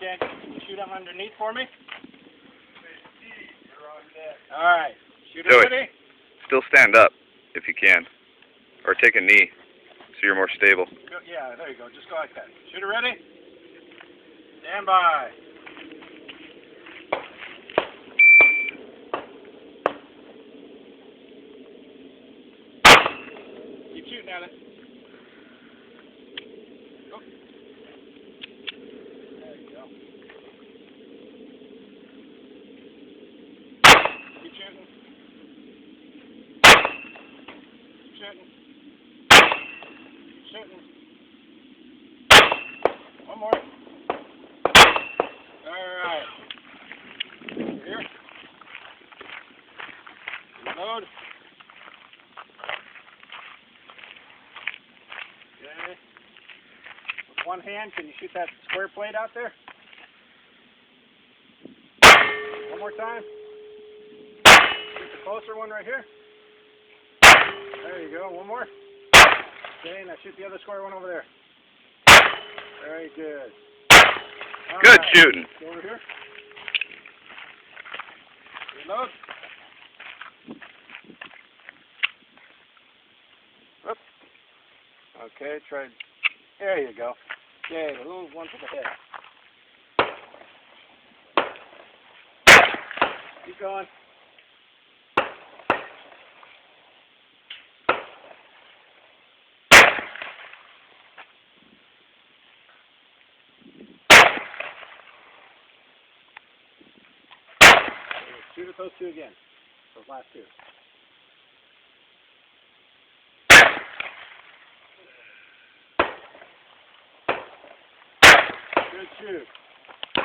Okay. Can you shoot them underneath for me? Alright. Shoot it Joey, ready? still stand up if you can. Or take a knee so you're more stable. Go, yeah, there you go. Just go like that. Shoot it ready? Stand by. Keep shooting at it. Go. There you go. Keep shooting. Keep shooting. Shooting. One more. Alright. Here. Reload. Okay. With one hand, can you shoot that square plate out there? One more time. Shoot the closer one right here. There you go. One more. Okay, now shoot the other square one over there. Very good. All Good right. shooting. Go over here. Reload. Whoop. Okay, try. There you go. Okay, the little one to the head. Keep going. Shoot at those two again. Those last two. Good shoot.